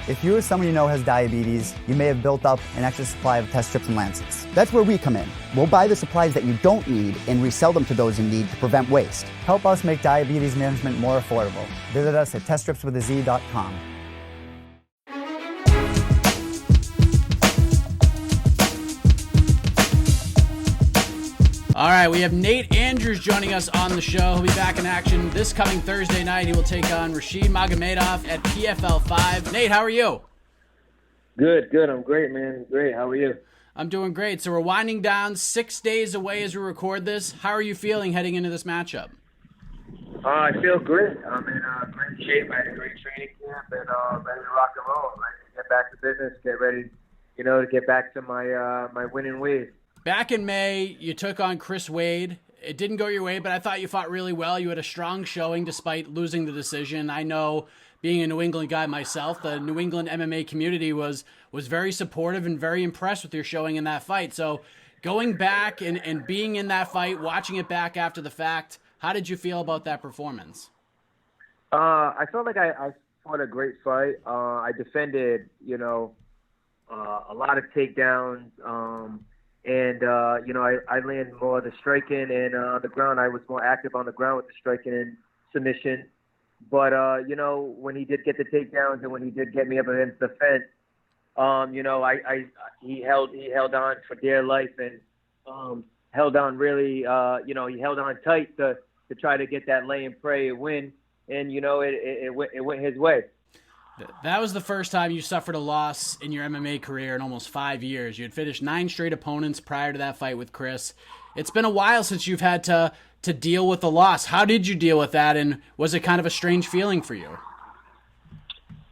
If you or someone you know has diabetes, you may have built up an extra supply of test strips and lancets. That's where we come in. We'll buy the supplies that you don't need and resell them to those in need to prevent waste. Help us make diabetes management more affordable. Visit us at teststripswithaz.com. All right, we have Nate Andrews joining us on the show. He'll be back in action this coming Thursday night. He will take on Rashid Magomedov at PFL 5. Nate, how are you? Good. I'm great, man. Great. How are you? I'm doing great. So we're winding down 6 days away as we record this. How are you feeling heading into this matchup? I feel great. I'm in great shape. I had a great training camp and ready to rock and roll. Ready to get back to business, get ready, to get back to my winning ways. Back in May, you took on Chris Wade. It didn't go your way, but I thought you fought really well. You had a strong showing despite losing the decision. I know, being a New England guy myself, the New England MMA community was very supportive and very impressed with your showing in that fight. So going back and being in that fight, watching it back after the fact, how did you feel about that performance? I felt like I fought a great fight. I defended, a lot of takedowns. I landed more of the striking, and on the ground I was more active on the ground with the striking and submission. But when he did get the takedowns and when he did get me up against the fence, he held on for dear life and held on really. He held on tight to try to get that lay and pray win, and it went his way. That was the first time you suffered a loss in your MMA career in almost 5 years. You had finished 9 straight opponents prior to that fight with Chris. It's been a while since you've had to deal with a loss. How did you deal with that, and was it kind of a strange feeling for you?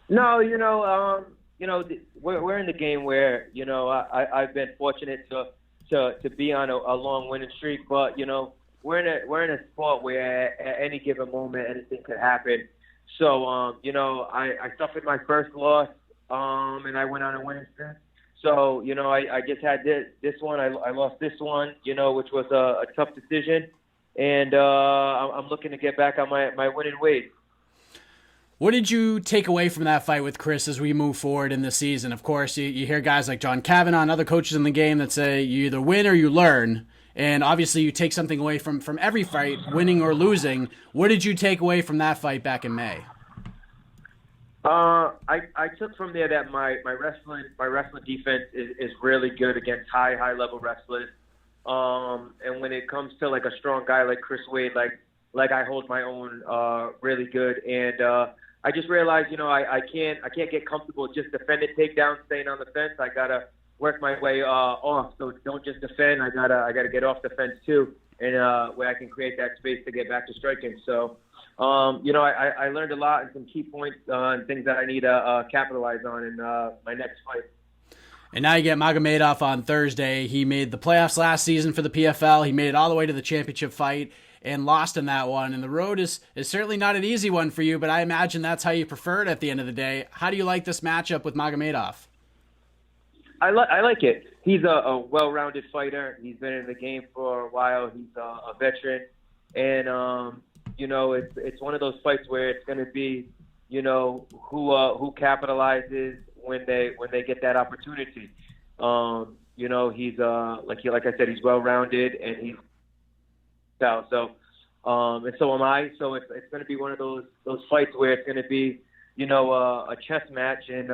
No, we're in the game where I've been fortunate to be on a long winning streak, but we're in a sport where at any given moment anything could happen. So, I suffered my first loss, and I went on a winning streak. So, I just had this one. I lost this one, which was a tough decision. And I'm looking to get back on my winning ways. What did you take away from that fight with Chris as we move forward in the season? Of course, you hear guys like John Kavanaugh and other coaches in the game that say you either win or you learn. And obviously you take something away from every fight, winning or losing. What did you take away from that fight back in May? I took from there that my wrestling defense is really good against high level wrestlers. And when it comes to like a strong guy like Chris Wade, like I hold my own really good. And I just realized, I can't get comfortable just defending takedowns, staying on the fence. I gotta work my way off. So don't just defend. I gotta get off the fence too, and where I can create that space to get back to striking. So, I learned a lot and some key points and things that I need to capitalize on in my next fight. And now you get Magomedov on Thursday. He made the playoffs last season for the PFL. He made it all the way to the championship fight and lost in that one. And the road is certainly not an easy one for you, but I imagine that's how you prefer it at the end of the day. How do you like this matchup with Magomedov? I like it. He's a well-rounded fighter. He's been in the game for a while. He's a veteran. And, it's one of those fights where it's going to be, who capitalizes when they get that opportunity. He's like I said, he's well-rounded and he's so and so am I. So it's going to be one of those fights where it's going to be, a chess match, and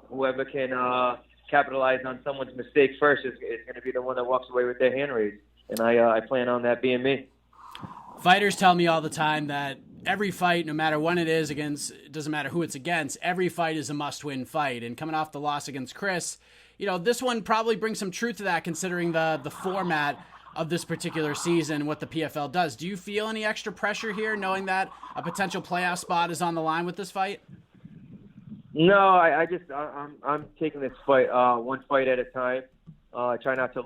whoever can capitalize on someone's mistake first is going to be the one that walks away with their hand raised. And I plan on that being me. Fighters tell me all the time that every fight, no matter when it is against, it doesn't matter who it's against, every fight is a must-win fight. And coming off the loss against Chris, this one probably brings some truth to that considering the format of this particular season, what the PFL does. Do you feel any extra pressure here knowing that a potential playoff spot is on the line with this fight? No, I'm taking this fight one fight at a time. Try not to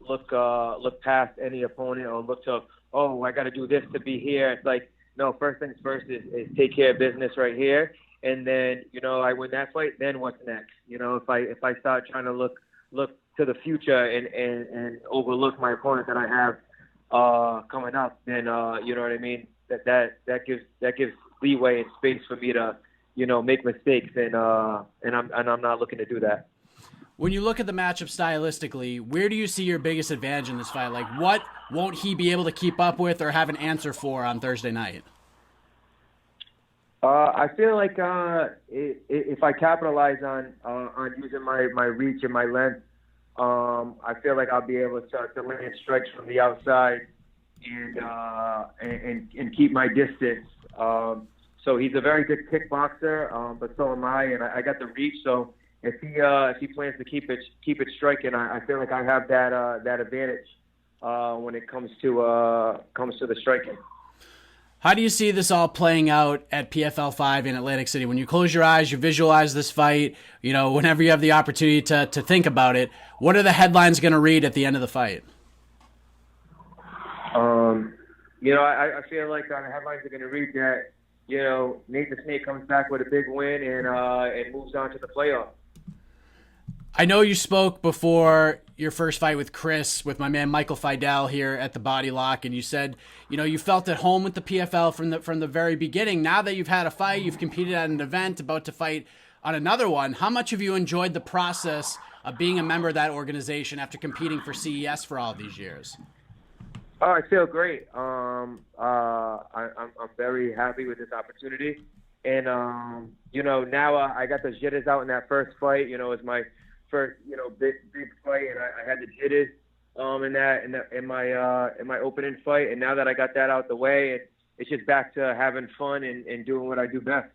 look past any opponent or look to, I got to do this to be here. It's like, no, first things first is take care of business right here, and then I win that fight. Then what's next? If I start trying to look to the future and overlook my opponent that I have coming up, then you know what I mean. That gives leeway and space for me to make mistakes, and I'm not looking to do that. When you look at the matchup stylistically, where do you see your biggest advantage in this fight? Like, what won't he be able to keep up with or have an answer for on Thursday night? I feel like if I capitalize on using my reach and my length, I feel like I'll be able to land strikes from the outside and keep my distance. So he's a very good kickboxer, but so am I, and I got the reach. So if he plans to keep it striking, I feel like I have that advantage when it comes to the striking. How do you see this all playing out at PFL 5 in Atlantic City? When you close your eyes, you visualize this fight, whenever you have the opportunity to think about it, what are the headlines going to read at the end of the fight? I feel like the headlines are going to read that, Nate the Snake comes back with a big win and moves on to the playoff. I know you spoke before your first fight with Chris, with my man Michael Fidel here at the Body Lock, and you said, you felt at home with the PFL from the very beginning. Now that you've had a fight, you've competed at an event, about to fight on another one, how much have you enjoyed the process of being a member of that organization after competing for CES for all these years? Oh, I feel great. I'm very happy with this opportunity, and now I got the jitters out in that first fight. It was my first big fight, and I had the jitters in my opening fight, and now that I got that out the way, it's just back to having fun and doing what I do best.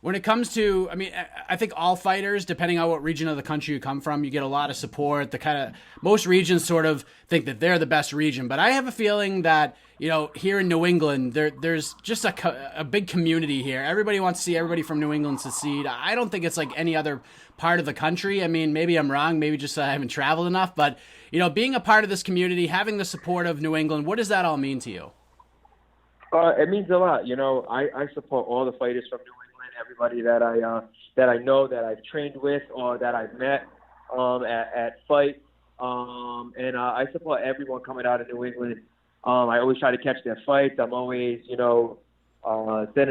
When it comes to, I think all fighters, depending on what region of the country you come from, you get a lot of support. Most regions sort of think that they're the best region, but I have a feeling that, here in New England, there's just a big community here. Everybody wants to see everybody from New England succeed. I don't think it's like any other part of the country. Maybe I'm wrong. Maybe just I haven't traveled enough, but, being a part of this community, having the support of New England, what does that all mean to you? It means a lot. I support all the fighters from New England. Everybody that I know, that I've trained with, or that I've met at fights, and I support everyone coming out of New England. I always try to catch their fights. I'm always, sending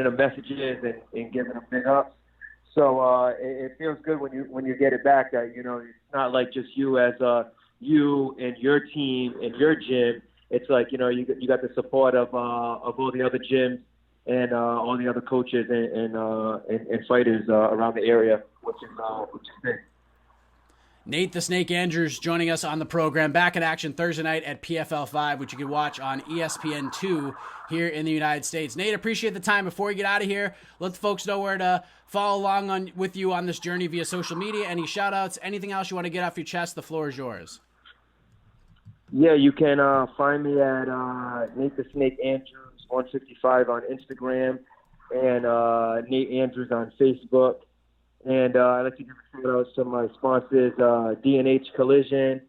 them messages and giving them big ups. So it feels good when you get it back. That it's not like just you as you and your team and your gym. It's like you got the support of all the other gyms and all the other coaches and fighters around the area, which is big. Nate the Snake Andrews joining us on the program. Back in action Thursday night at PFL 5, which you can watch on ESPN2 here in the United States. Nate, appreciate the time. Before you get out of here, let the folks know where to follow along with you on this journey via social media. Any shout-outs, anything else you want to get off your chest, the floor is yours. Yeah, you can find me at Nate the Snake Andrews 155 on Instagram, and Nate Andrews on Facebook. And I'd like to give a shout out to my sponsors, D&H Collision,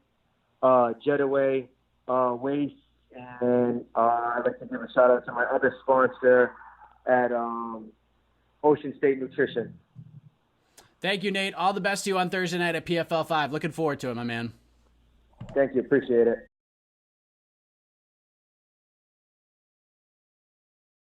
Jetaway, Waste, and I'd like to give a shout out to my other sponsor at Ocean State Nutrition. Thank you, Nate. All the best to you on Thursday night at PFL 5. Looking forward to it, my man. Thank you. Appreciate it.